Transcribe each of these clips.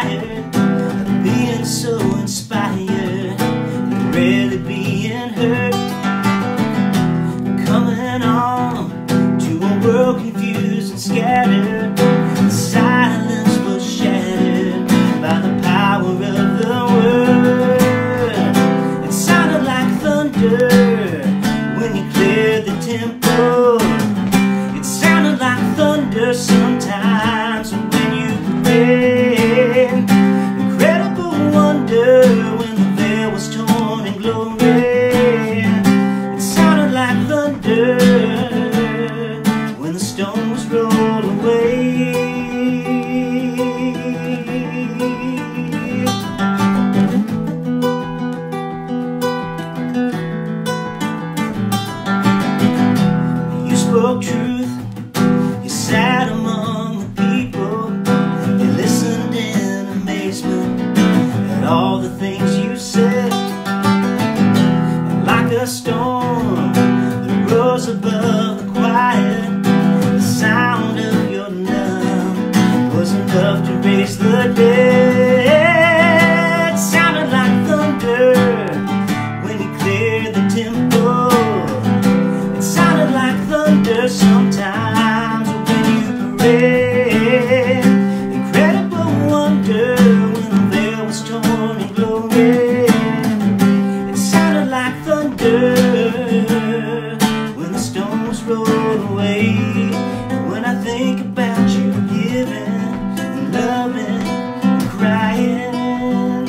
tired of being so inspired and really being hurt. Coming on to a world confused and scattered. The silence was shattered by the power of the word. It sounded like thunder when you cleared the temple. It sounded like thunder sometimes when you prayed. Incredible wonder when the veil was torn in glory. It sounded like thunder when the stone was rolled away. You spoke truth, you sat among the people, you listened in amazement at all the things you said. And like a storm that rose above the quiet, the sound of your love was enough to raise the dead. It sounded like thunder when you cleared the temple. It sounded like thunder sometimes when you prayed. Incredible wonder when the veil was torn in glory. It sounded like thunder when the stone was rolled away. And when I think about you giving and loving and crying,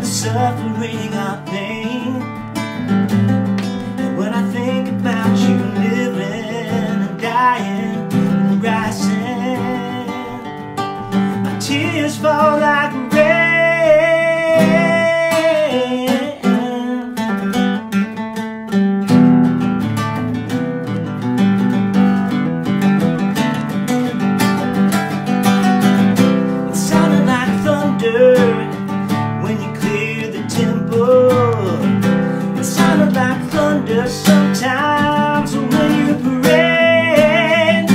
suffering our pain. And when I think about you living and dying and rising, my tears fall like rain. It sounded like thunder when you cleared the temple. It sounded like thunder sometimes when you prayed.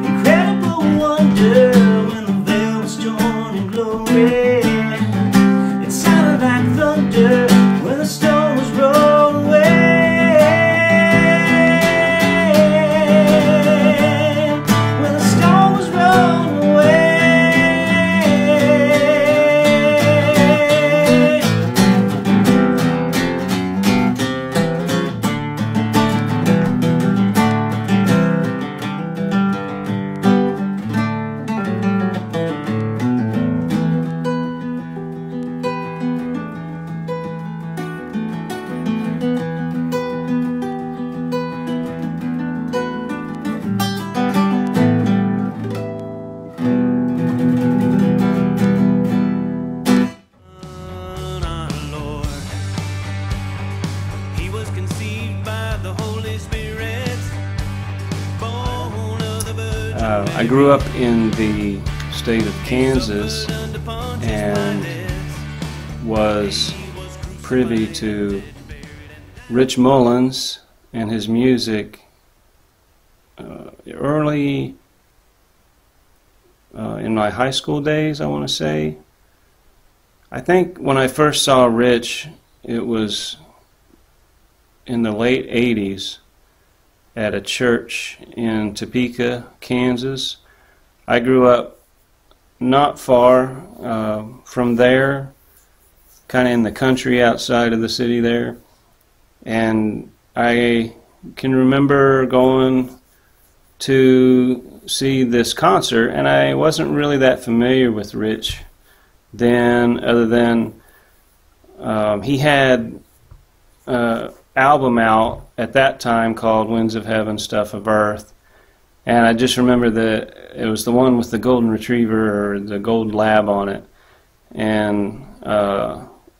Incredible wonder when the veil was torn in glory. It sounded like thunder when the stone was rolled away. When the stone was rolled away. Our Lord, He was conceived by the Holy Spirit, born of the Virgin I grew up in the state of Kansas and was privy to Rich Mullins and his music early in my high school days, I want to say. I think when I first saw Rich, it was in the late 80s at a church in Topeka, Kansas. I grew up not far from there, kind of in the country outside of the city there. And I can remember going to see this concert, and I wasn't really that familiar with Rich then, other than he had an album out at that time called Winds of Heaven, Stuff of Earth. And I just remember that it was the one with the golden retriever or the gold lab on it. And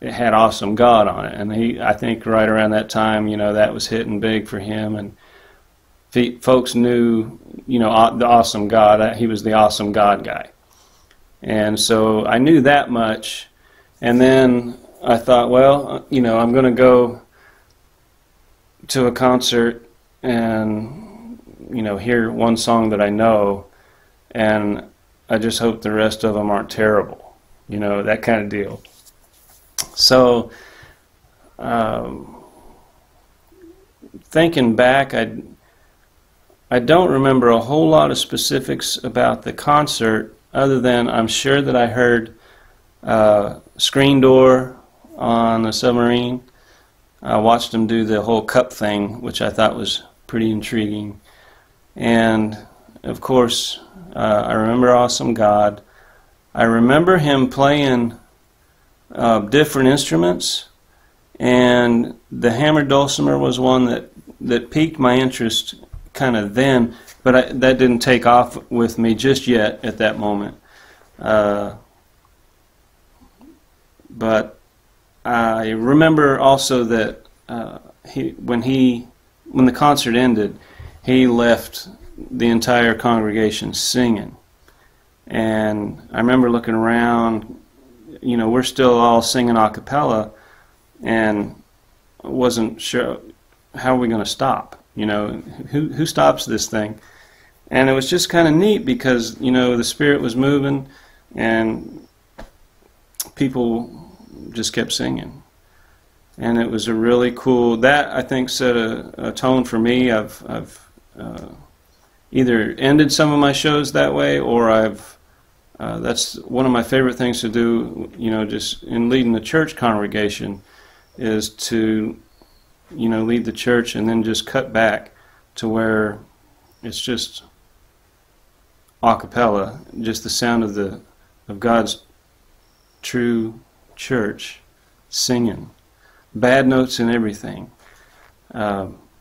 it had Awesome God on it. And I think right around that time, you know, that was hitting big for him. And folks knew, you know, the Awesome God. He was the Awesome God guy. And so I knew that much. And then I thought, well, you know, I'm going to go to a concert and, you know, hear one song that I know, and I just hope the rest of them aren't terrible. you know, that kind of deal. So, thinking back, I don't remember a whole lot of specifics about the concert, other than I'm sure that I heard Screen Door on a submarine. I watched them do the whole cup thing, which I thought was pretty intriguing. And, of course, I remember Awesome God. I remember him playing different instruments, and the hammered dulcimer was one that piqued my interest kind of then, but that didn't take off with me just yet at that moment. But I remember also that when the concert ended, he left the entire congregation singing. And I remember looking around, you know, we're still all singing a cappella, and I wasn't sure, how are we going to stop? You know, who stops this thing? And it was just kind of neat because, you know, the Spirit was moving and people just kept singing. And it was a really cool, that I think set a tone for me. I've either ended some of my shows that way, or that's one of my favorite things to do, you know, just in leading the church congregation, is to, you know, lead the church and then just cut back to where it's just a cappella, just the sound of God's true church singing, bad notes and everything.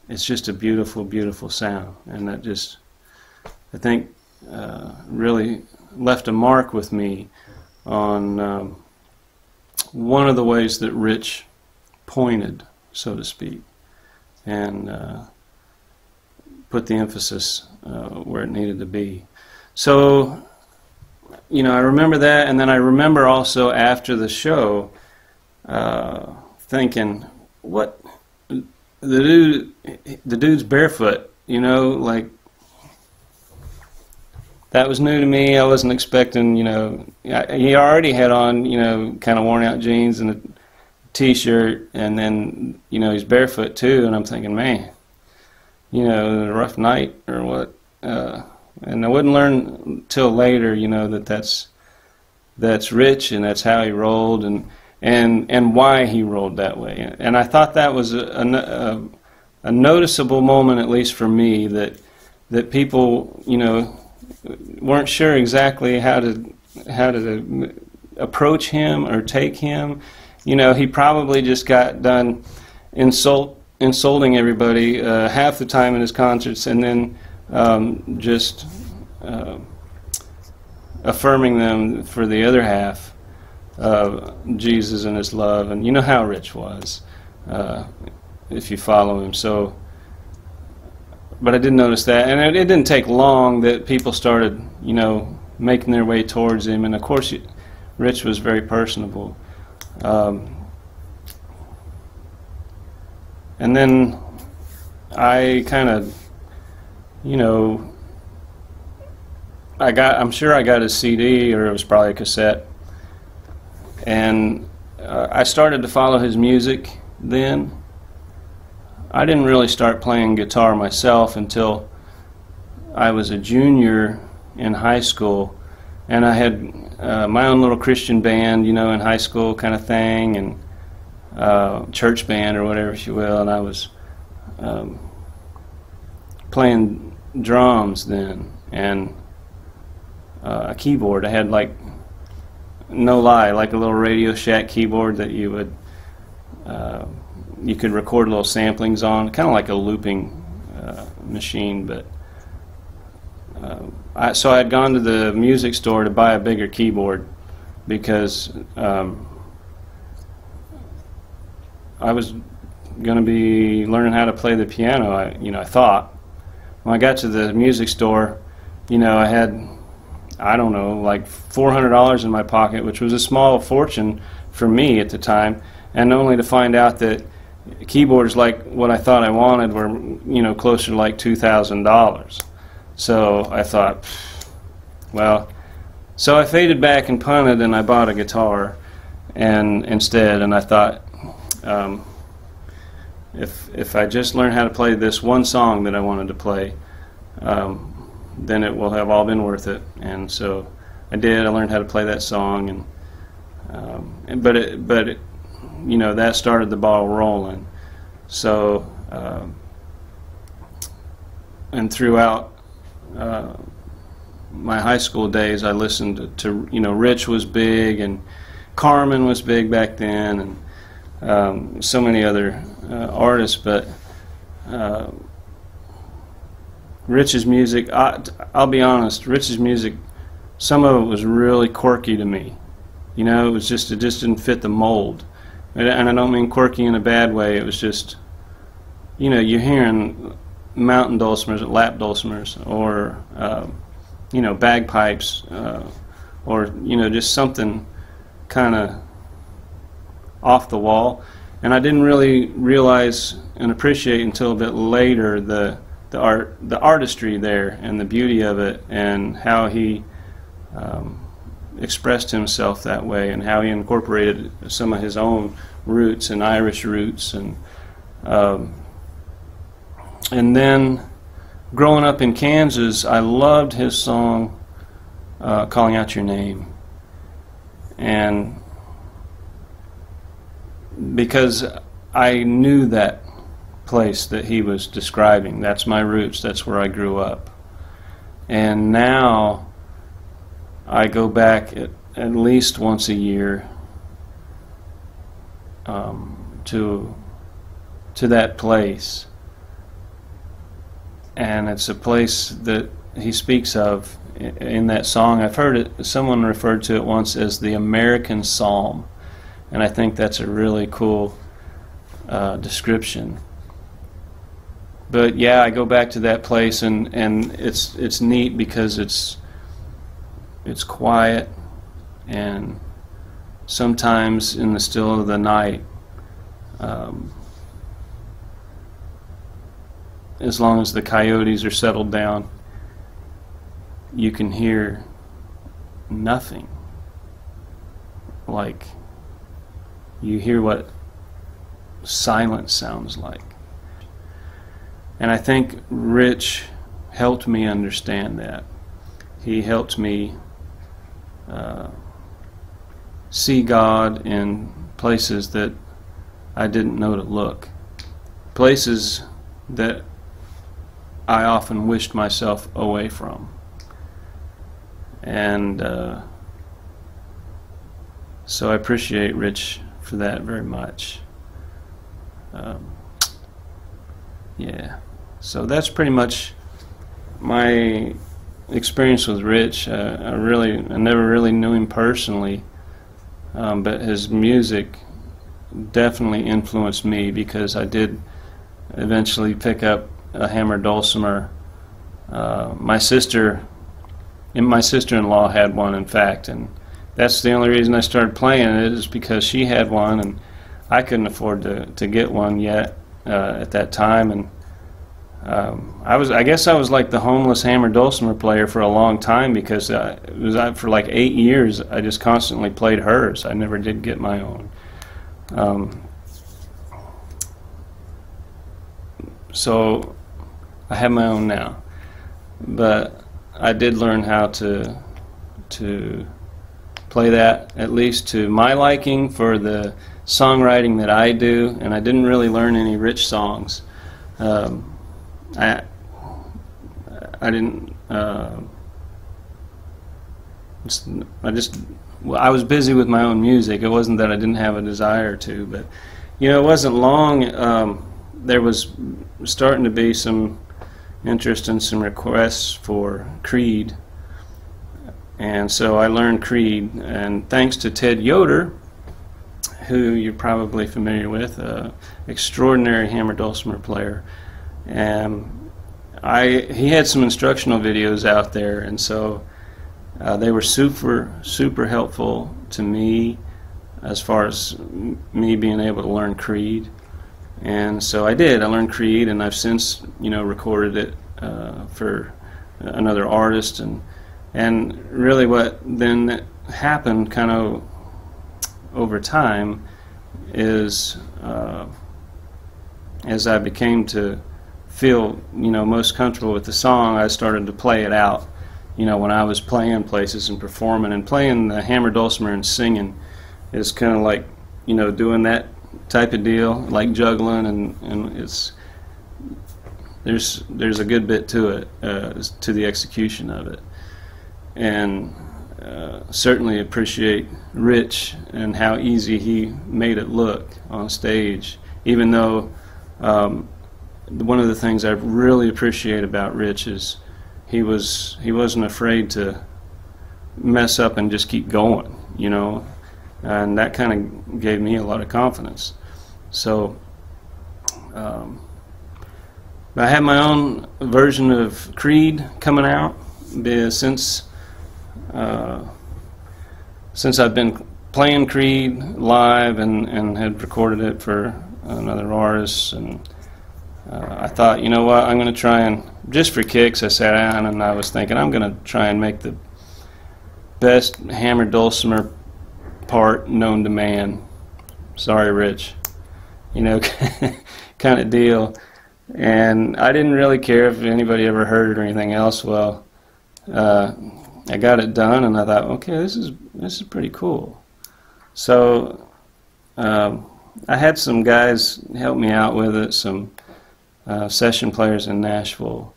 It's just a beautiful, beautiful sound, and that just, I think, really left a mark with me on one of the ways that Rich pointed, so to speak, and put the emphasis where it needed to be. So, you know, I remember that, and then I remember also after the show thinking, what, the dude's barefoot, you know, like, that was new to me. I wasn't expecting, you know, he already had on, you know, kind of worn out jeans and a t-shirt, and then, you know, he's barefoot too, and I'm thinking, man, you know, a rough night or what. And I wouldn't learn till later, you know, that's Rich, and that's how he rolled, and why he rolled that way. And I thought that was a noticeable moment, at least for me, that people, you know, weren't sure exactly how to approach him or take him. You know, he probably just got done insulting everybody half the time in his concerts, and then just affirming them for the other half of Jesus and his love. And you know how Rich was, if you follow him. So, but I did notice that, and it didn't take long that people started, you know, making their way towards him. And of course, Rich was very personable. And then I kind of, you know, I'm sure I got a CD, or it was probably a cassette, and I started to follow his music then. I didn't really start playing guitar myself until I was a junior in high school, and I had my own little Christian band, you know, in high school kind of thing, and church band or whatever, if you will, and I was playing drums then, and a keyboard. I had, like, no lie, like a little Radio Shack keyboard that you would you could record little samplings on, kind of like a looping machine. But so I had gone to the music store to buy a bigger keyboard because I was going to be learning how to play the piano. I thought. When I got to the music store, you know, I had, I don't know, like $400 in my pocket, which was a small fortune for me at the time, and only to find out that keyboards like what I thought I wanted were, you know, closer to like $2,000. So I thought, well, So I faded back and punted, and I bought a guitar instead, and I thought, if I just learn how to play this one song that I wanted to play, then it will have all been worth it. And so I did. I learned how to play that song, but you know, that started the ball rolling. So and throughout my high school days, I listened to you know, Rich was big, and Carmen was big back then, and so many other artists. But Rich's music, I'll be honest, Rich's music, some of it was really quirky to me. You know, it just didn't fit the mold. And I don't mean quirky in a bad way. It was just, you know, you're hearing mountain dulcimers, lap dulcimers, or you know, bagpipes, or you know, just something kind of off the wall. And I didn't really realize and appreciate until a bit later the artistry there, and the beauty of it, and how he expressed himself that way, and how he incorporated some of his own roots and Irish roots. And then growing up in Kansas, I loved his song Calling Out Your Name, and because I knew that place that he was describing. That's my roots, that's where I grew up. And now I go back at least once a year to that place, and it's a place that he speaks of in that song. I've heard it, someone referred to it once as the American Psalm, and I think that's a really cool description. But yeah, I go back to that place, and it's neat because it's quiet, and sometimes in the still of the night, as long as the coyotes are settled down, you can hear nothing. Like, you hear what silence sounds like. And I think Rich helped me understand that. He helped me see God in places that I didn't know to look. Places that I often wished myself away from. And so I appreciate Rich for that very much. Yeah, so that's pretty much my experience with Rich. I never really knew him personally, but his music definitely influenced me, because I did eventually pick up a hammered dulcimer. My sister-in-law had one, in fact, and that's the only reason I started playing it, is because she had one, and I couldn't afford to get one yet at that time. And I guess I was like the homeless hammered dulcimer player for a long time, because for like 8 years I just constantly played hers. I never did get my own. So I have my own now, but I did learn how to play that, at least to my liking, for the songwriting that I do. And I didn't really learn any Rich songs. I was busy with my own music. It wasn't that I didn't have a desire to, but you know, it wasn't long. There was starting to be some interest and some requests for Creed, and so I learned Creed. And thanks to Ted Yoder, who you're probably familiar with, extraordinary hammer dulcimer player, and he had some instructional videos out there, and so they were super helpful to me as far as me being able to learn Creed. And so I learned Creed, and I've since, you know, recorded it for another artist, and And really what then happened kind of over time is as I became to feel, most comfortable with the song, I started to play it out. When I was playing places and performing, and playing the hammer dulcimer and singing is kind of like, doing that type of deal, like juggling, and there's a good bit to it, to the execution of it. And certainly appreciate Rich and how easy he made it look on stage, even though one of the things I really appreciate about Rich is he wasn't afraid to mess up and just keep going, and that kind of gave me a lot of confidence. So I have my own version of Creed coming out since I've been playing Creed live and had recorded it for another artist, and I thought, you know what, I'm going to try and, just for kicks, I sat down and I was thinking, I'm going to try and make the best hammer dulcimer part known to man. Sorry, Rich. Kind of deal. And I didn't really care if anybody ever heard it or anything else. Well, I got it done, and I thought, okay, this is pretty cool. So I had some guys help me out with it, some session players in Nashville,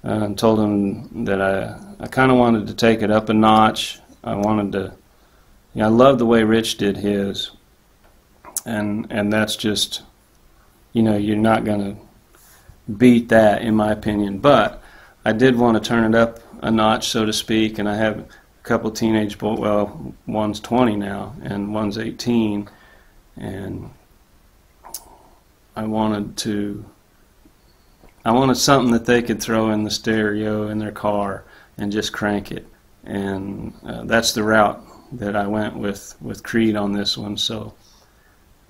and told them that I kind of wanted to take it up a notch. I wanted to, I love the way Rich did his, and that's just, you're not going to beat that, in my opinion. But I did want to turn it up a notch, so to speak, and I have a couple teenage boys. Well, one's 20 now and one's 18, and I wanted something that they could throw in the stereo in their car and just crank it, and that's the route that I went with Creed on this one. So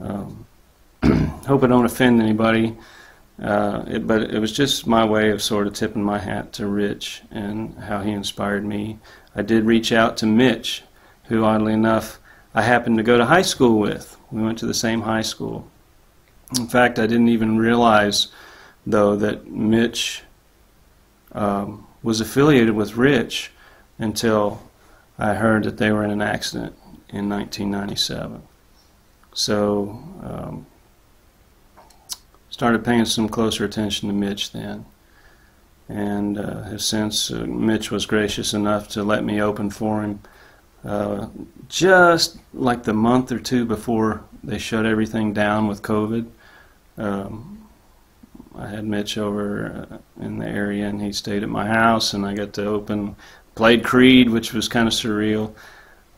hope I don't offend anybody. But it was just my way of sort of tipping my hat to Rich and how he inspired me. I did reach out to Mitch, who oddly enough I happened to go to high school with. We went to the same high school. In fact, I didn't even realize, though, that Mitch was affiliated with Rich until I heard that they were in an accident in 1997. So started paying some closer attention to Mitch then, and have since Mitch was gracious enough to let me open for him just like the month or two before they shut everything down with COVID. I had Mitch over in the area, and he stayed at my house, and I got to played Creed, which was kind of surreal.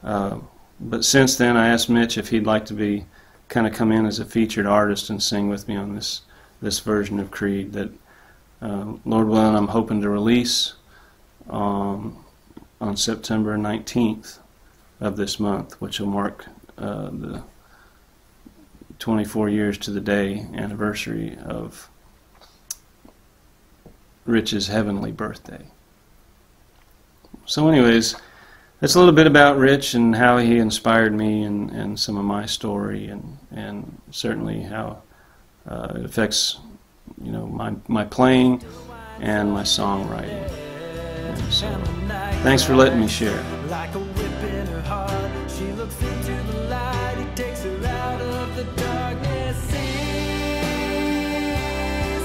But since then, I asked Mitch if he'd like to kind of come in as a featured artist and sing with me on this version of Creed that, Lord willing, I'm hoping to release on September 19th of this month, which will mark the 24 years to the day anniversary of Rich's heavenly birthday. So anyways, that's a little bit about Rich and how he inspired me, and some of my story, and certainly how it affects, my playing and my songwriting. And so, thanks for letting me share. Like a whip in her heart, she looks into the light, he takes her out of the darkness. Sees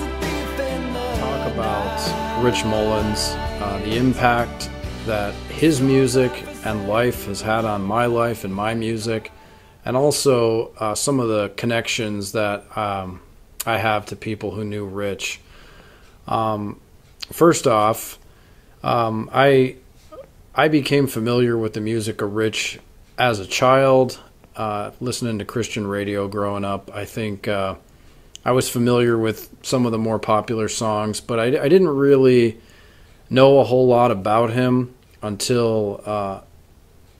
a thief in the Talk about Rich Mullins, the impact that his music and life has had on my life and my music, and also some of the connections that I have to people who knew Rich. First off, I became familiar with the music of Rich as a child, listening to Christian radio growing up. I think I was familiar with some of the more popular songs, but I didn't really know a whole lot about him until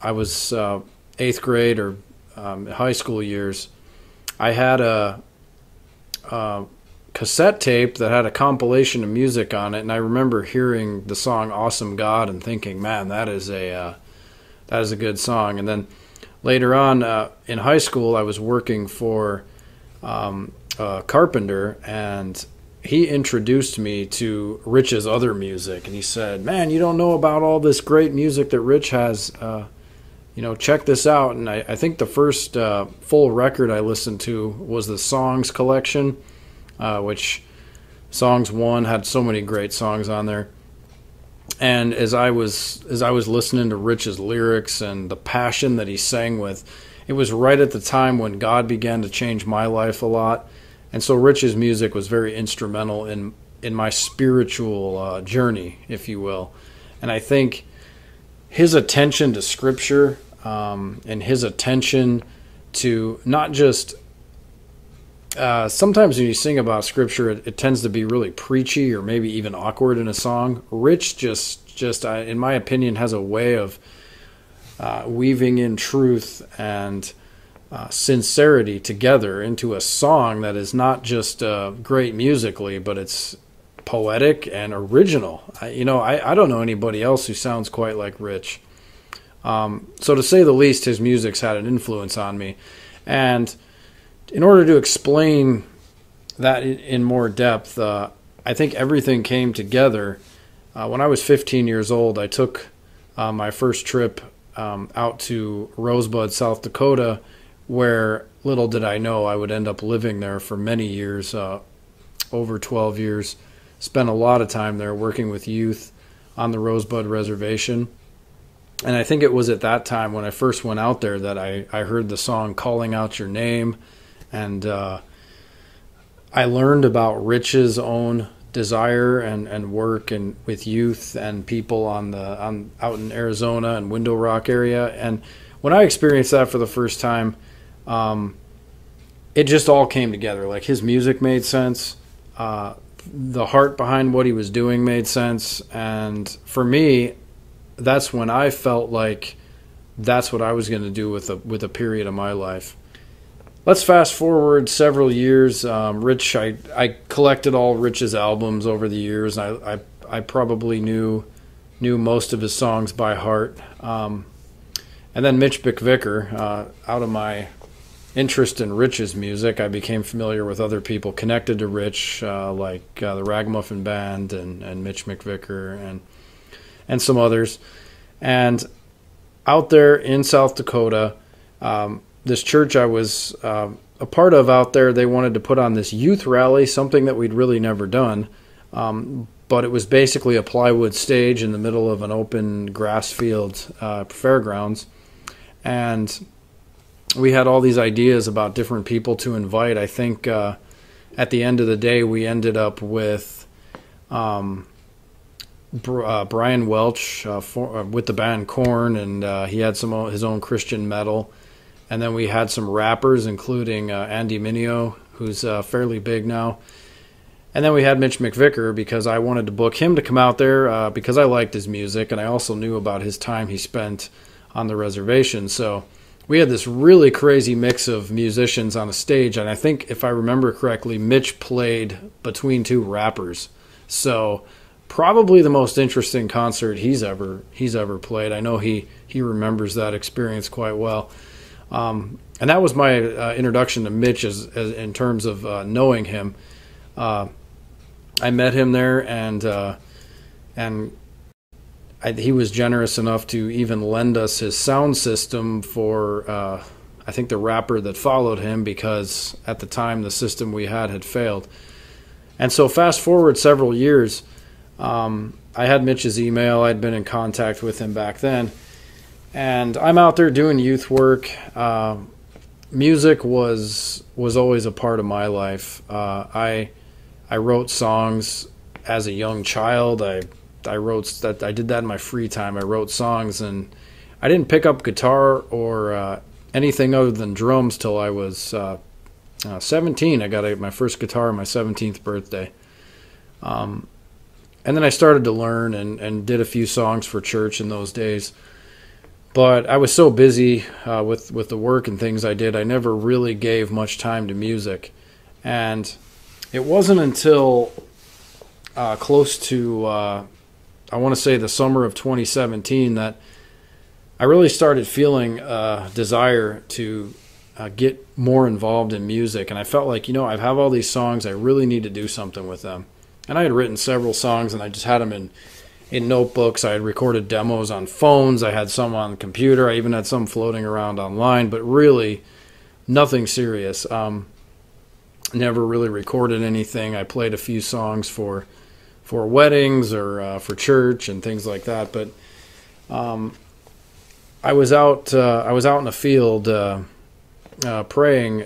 I was 8th grade or high school years. I had a cassette tape that had a compilation of music on it, and I remember hearing the song "Awesome God" and thinking, "Man, that is a good song." And then later on in high school, I was working for a carpenter, and he introduced me to Rich's other music, and he said, "Man, you don't know about all this great music that Rich has. Check this out." And I think the first full record I listened to was the Songs collection, which Songs 1 had so many great songs on there. And as I was listening to Rich's lyrics and the passion that he sang with, it was right at the time when God began to change my life a lot. And so Rich's music was very instrumental in my spiritual journey, if you will. And I think his attention to Scripture and his attention to not just sometimes when you sing about Scripture, it tends to be really preachy or maybe even awkward in a song. Rich just in my opinion, has a way of weaving in truth and sincerity together into a song that is not just great musically, but it's poetic and original. I don't know anybody else who sounds quite like Rich. So to say the least, his music's had an influence on me. And in order to explain that in more depth, I think everything came together. When I was 15 years old, I took my first trip out to Rosebud, South Dakota, where little did I know I would end up living there for many years, over 12 years. Spent a lot of time there working with youth on the Rosebud Reservation. And I think it was at that time when I first went out there that I heard the song Calling Out Your Name. And I learned about Rich's own desire and work and with youth and people out in Arizona and Window Rock area. And when I experienced that for the first time, it just all came together. Like, his music made sense. The heart behind what he was doing made sense. And for me, that's when I felt like that's what I was going to do with a period of my life. Let's fast forward several years. Rich, I collected all Rich's albums over the years. I probably knew most of his songs by heart. And then Mitch McVicker, out of my interest in Rich's music, I became familiar with other people connected to Rich, like the Ragamuffin Band and Mitch McVicker and some others. And out there in South Dakota, this church I was a part of out there, they wanted to put on this youth rally, something that we'd really never done. But it was basically a plywood stage in the middle of an open grass field fairgrounds. And we had all these ideas about different people to invite. I think at the end of the day, we ended up with Brian Welch with the band Korn, and he had his own Christian metal. And then we had some rappers, including Andy Mineo, who's fairly big now. And then we had Mitch McVicker, because I wanted to book him to come out there because I liked his music, and I also knew about his time he spent on the reservation. So we had this really crazy mix of musicians on a stage, and I think, if I remember correctly, Mitch played between two rappers. So probably the most interesting concert he's ever played. I know he remembers that experience quite well. And that was my introduction to Mitch as in terms of knowing him. I met him there, and he was generous enough to even lend us his sound system for I think the rapper that followed him, because at the time the system we had failed. And so fast forward several years, I had Mitch's email. I'd been in contact with him back then. And I'm out there doing youth work. Music was always a part of my life. I wrote songs as a young child. I did that in my free time. I wrote songs, and I didn't pick up guitar or anything other than drums till I was 17. I got my first guitar on my 17th birthday. And then I started to learn and did a few songs for church in those days. But I was so busy with the work and things I did, I never really gave much time to music. And it wasn't until close to, I want to say the summer of 2017, that I really started feeling a desire to get more involved in music. And I felt like, I have all these songs, I really need to do something with them. And I had written several songs, and I just had them in notebooks. I had recorded demos on phones. I had some on the computer. I even had some floating around online, but really nothing serious. Never really recorded anything. I played a few songs for weddings or for church and things like that. But I was out in the field praying.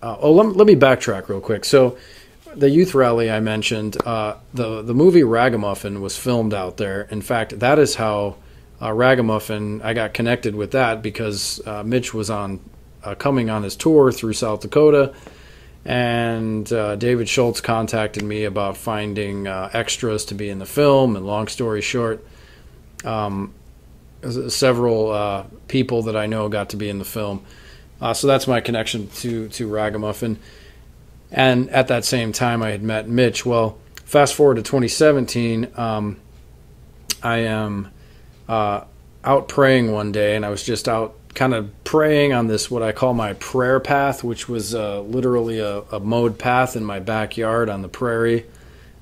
Let me backtrack real quick. So the youth rally I mentioned, the movie Ragamuffin was filmed out there. In fact, that is how Ragamuffin, I got connected with that, because Mitch was coming on his tour through South Dakota, and David Schultz contacted me about finding extras to be in the film. And long story short, several people that I know got to be in the film. So that's my connection to Ragamuffin. And at that same time, I had met Mitch. Well, fast forward to 2017, I am out praying one day, and I was just out kind of praying on this, what I call my prayer path, which was literally a mowed path in my backyard on the prairie.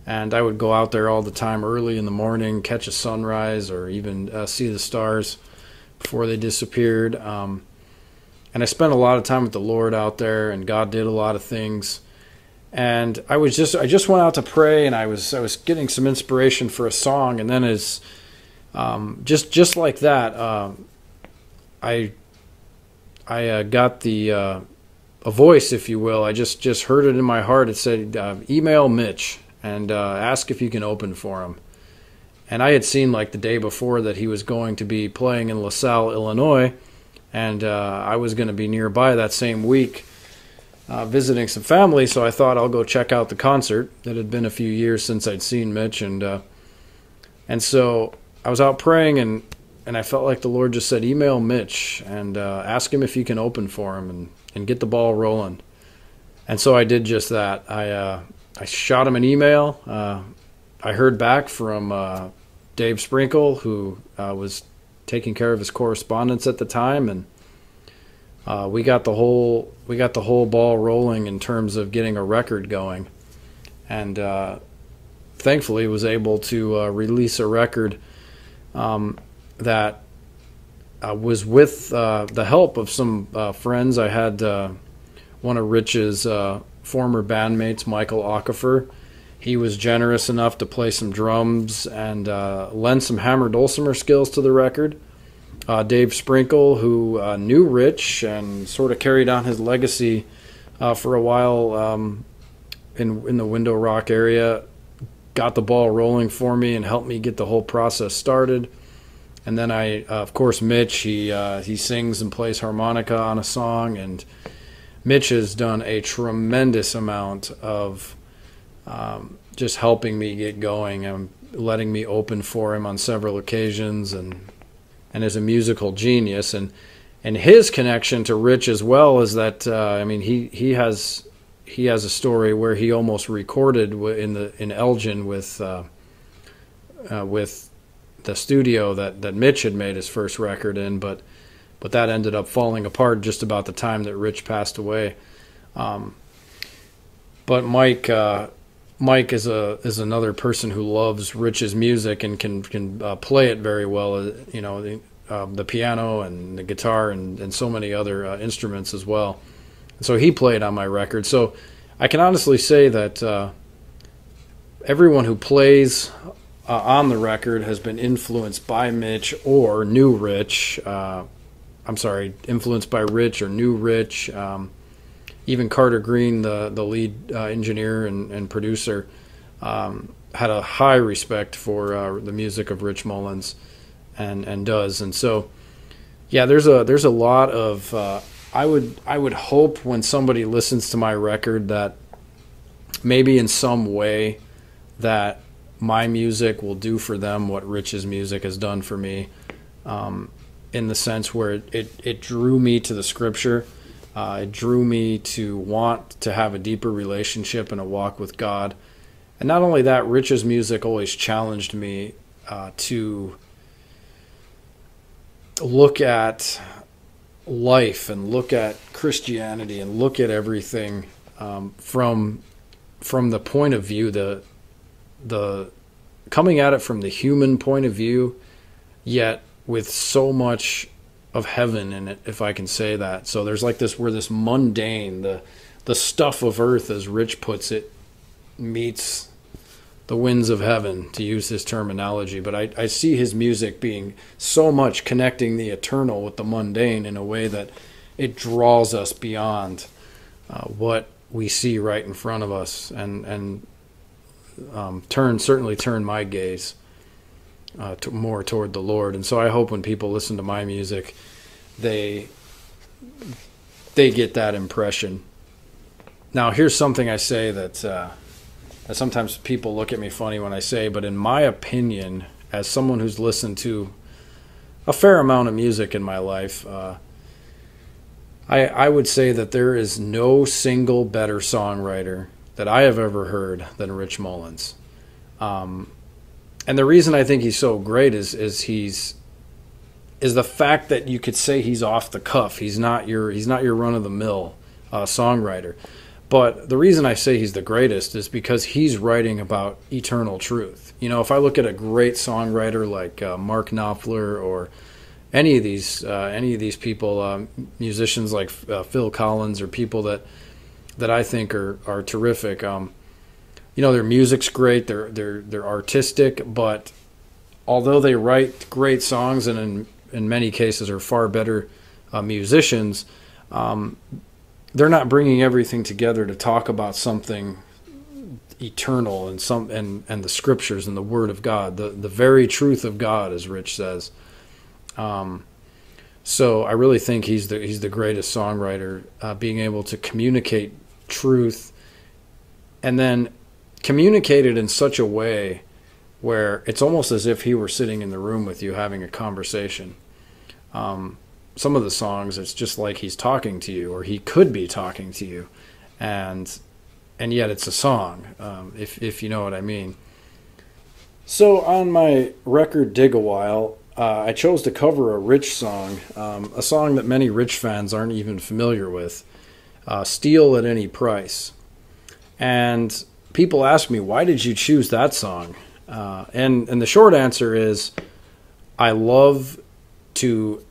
And I would go out there all the time early in the morning, catch a sunrise, or even see the stars before they disappeared. And I spent a lot of time with the Lord out there, and God did a lot of things. And I just went out to pray, and I was getting some inspiration for a song. And then as just like that, I got a voice, if you will. I just heard it in my heart. It said, email Mitch and ask if you can open for him. And I had seen, like, the day before that he was going to be playing in LaSalle, Illinois, and I was going to be nearby that same week visiting some family, so I thought I'll go check out the concert. It had been a few years since I'd seen Mitch, and so I was out praying, and I felt like the Lord just said, email Mitch and ask him if you can open for him and get the ball rolling. And so I did just that. I shot him an email. I heard back from Dave Sprinkle, who was taking care of his correspondence at the time, and we got the whole ball rolling in terms of getting a record going. And thankfully was able to release a record that was with the help of some friends. I had one of Rich's former bandmates, Michael Ockefer. He was generous enough to play some drums and lend some hammer dulcimer skills to the record. Dave Sprinkle, who knew Rich and sort of carried on his legacy for a while in the Window Rock area, got the ball rolling for me and helped me get the whole process started. And then of course, Mitch, he sings and plays harmonica on a song, and Mitch has done a tremendous amount of just helping me get going and letting me open for him on several occasions, and is a musical genius. And his connection to Rich as well is that he has a story where he almost recorded in Elgin with the studio that Mitch had made his first record in, but that ended up falling apart just about the time that Rich passed away. But Mike is another person who loves Rich's music and can play it very well. The piano and the guitar and so many other instruments as well. So he played on my record. So I can honestly say that everyone who plays on the record has been influenced by Mitch or knew Rich. Influenced by Rich or knew Rich. Even Carter Green, the lead engineer and producer, had a high respect for the music of Rich Mullins, and does. And so, yeah, there's a lot of I would hope when somebody listens to my record that maybe in some way that my music will do for them what Rich's music has done for me, in the sense where it drew me to the Scripture, It drew me to want to have a deeper relationship and a walk with God. And not only that, Rich's music always challenged me to look at life and look at Christianity and look at everything from the point of view, the coming at it from the human point of view, yet with so much of heaven in it, if I can say that. So there's like this, where this mundane, the stuff of earth, as Rich puts it, meets the winds of heaven, to use his terminology. But I see his music being so much connecting the eternal with the mundane in a way that it draws us beyond what we see right in front of us, and certainly turn my gaze more toward the Lord. And so I hope when people listen to my music, they get that impression. Now, here's something I say that sometimes people look at me funny when I say, but in my opinion, as someone who's listened to a fair amount of music in my life, I would say that there is no single better songwriter that I have ever heard than Rich Mullins. And the reason I think he's so great is the fact that you could say he's off the cuff. He's not your run of the mill songwriter. But the reason I say he's the greatest is because he's writing about eternal truth. You know, if I look at a great songwriter like Mark Knopfler, or any of these people, musicians like Phil Collins, or people that I think are terrific. You know, their music's great. They're artistic, but although they write great songs and in many cases are far better musicians, they're not bringing everything together to talk about something eternal and the scriptures and the Word of God, the very truth of God, as Rich says. So I really think he's the greatest songwriter, being able to communicate truth and then communicate it in such a way where it's almost as if he were sitting in the room with you having a conversation. Some of the songs, it's just like he's talking to you, or he could be talking to you, and yet it's a song, if you know what I mean. So on my record Dig a While, I chose to cover a Rich song, a song that many Rich fans aren't even familiar with, Steal at Any Price. And people ask me, why did you choose that song? And the short answer is, I love to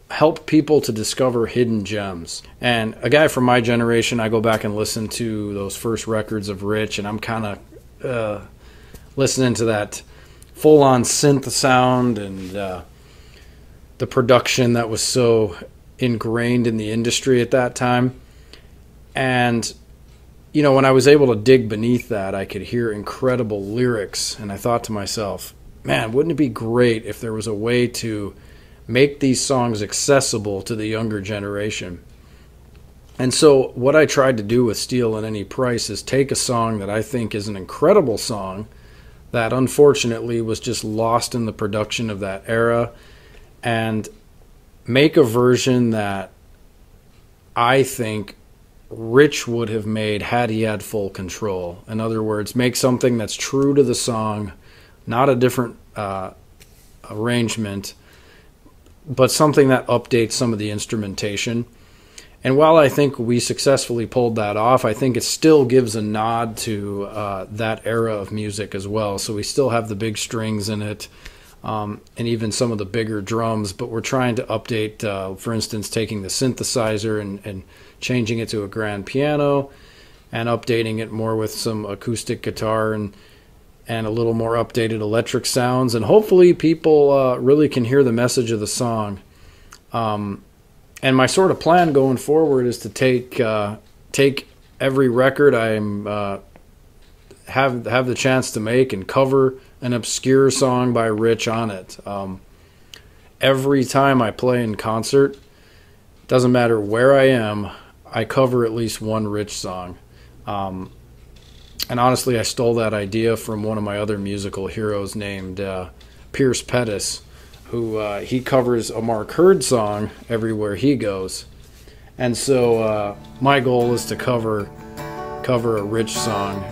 help people to discover hidden gems. And a guy from my generation, I go back and listen to those first records of Rich, and I'm kind of listening to that full-on synth sound and the production that was so ingrained in the industry at that time. And you know, when I was able to dig beneath that, I could hear incredible lyrics, and I thought to myself, man, wouldn't it be great if there was a way to make these songs accessible to the younger generation? And so what I tried to do with Steal at Any Price is take a song that I think is an incredible song that unfortunately was just lost in the production of that era, and make a version that I think Rich would have made had he had full control. In other words, make something that's true to the song, not a different arrangement, but something that updates some of the instrumentation. And while I think we successfully pulled that off, I think it still gives a nod to that era of music as well. So we still have the big strings in it, and even some of the bigger drums, but we're trying to update, for instance, taking the synthesizer and changing it to a grand piano and updating it more with some acoustic guitar and a little more updated electric sounds. And hopefully people really can hear the message of the song. And my sort of plan going forward is to take every record I'm have the chance to make and cover an obscure song by Rich on it. Every time I play in concert, doesn't matter where I am, I cover at least one Rich song. And honestly, I stole that idea from one of my other musical heroes named Pierce Pettis, who he covers a Mark Hurd song everywhere he goes. And so my goal is to cover a Rich song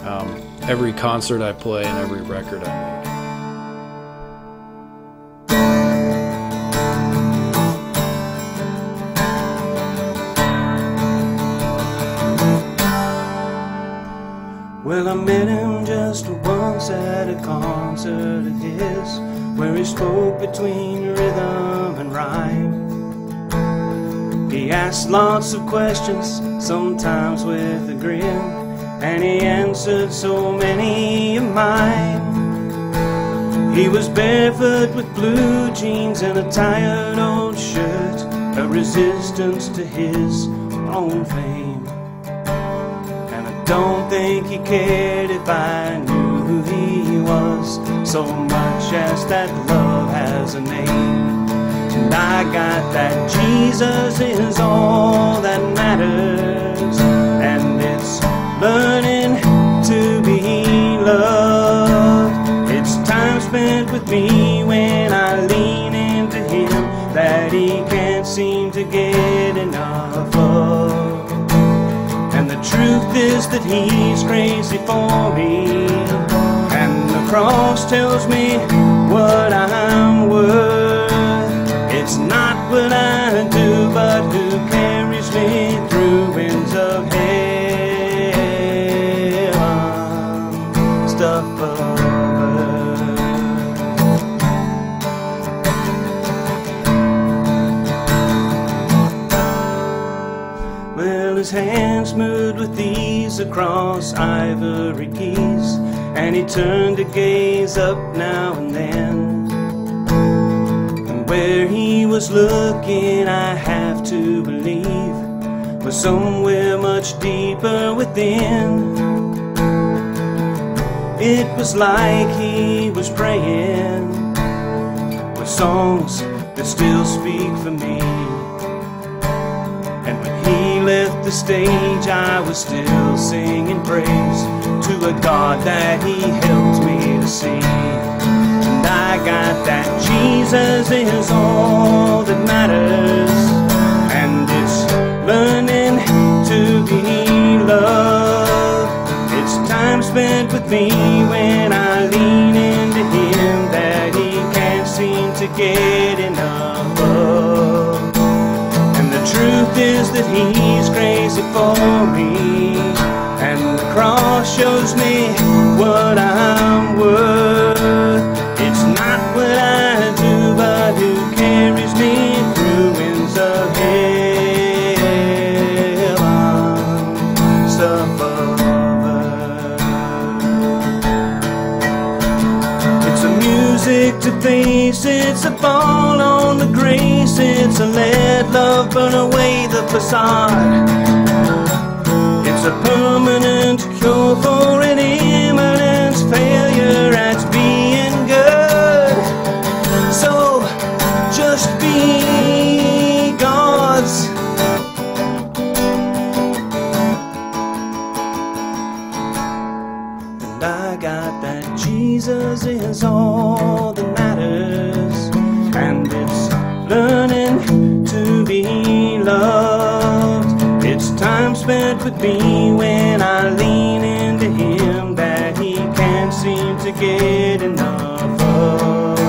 every concert I play and every record I make. Well, I met him just once at a concert of his, where he spoke between rhythm and rhyme. He asked lots of questions, sometimes with a grin, and he answered so many of mine. He was barefoot with blue jeans and a tired old shirt, a resistance to his own fame. Don't think he cared if I knew who he was, so much as that love has a name. And I got that Jesus is all that matters, and it's learning to be loved. It's time spent with me when I lean into him that he can't seem to get enough of. And the truth is that he's crazy for me, and the cross tells me what I'm worth. It's not what I do, but who carries me through winds of heaven, stuff of earth. Well, his hands moved with ease across ivory keys, and he turned to gaze up now and then. And where he was looking, I have to believe, was somewhere much deeper within. It was like he was praying with songs that still speak for me. And when he left the stage, I was still singing praise to a God that he helped me to see. And I got that Jesus is all that matters, and it's learning to be loved. It's time spent with me when I lean into him that he can't seem to get enough of. The truth is that he's crazy for me, and the cross shows me what I'm worth. It's not what I do, but who carries me through winds of heaven, stuff of earth. It's a music to face, it's a fall on the grace, it's a let love burn away the facade. It's a permanent cure for an imminent failure at being good. So just be God's. And I got that Jesus is all that matters, and it's learning to be loved. It's time spent with me when I lean into him that he can't seem to get enough of.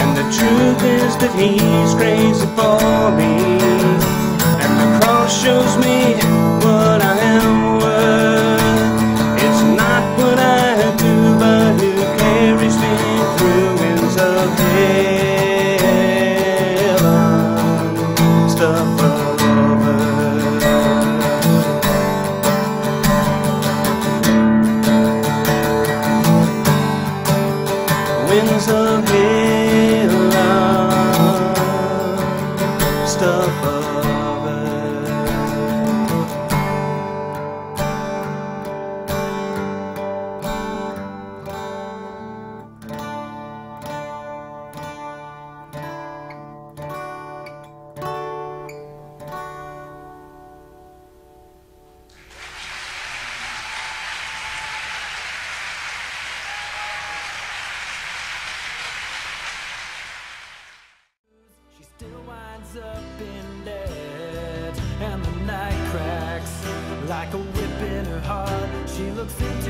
And the truth is that he's crazy for me, and the cross shows me what I am worth. It's not what I do, but who carries me through winds of heaven, stuff of earth. Winds of heaven, stuff of earth. still winds up in debt, and the night cracks like a whip in her heart. She looks into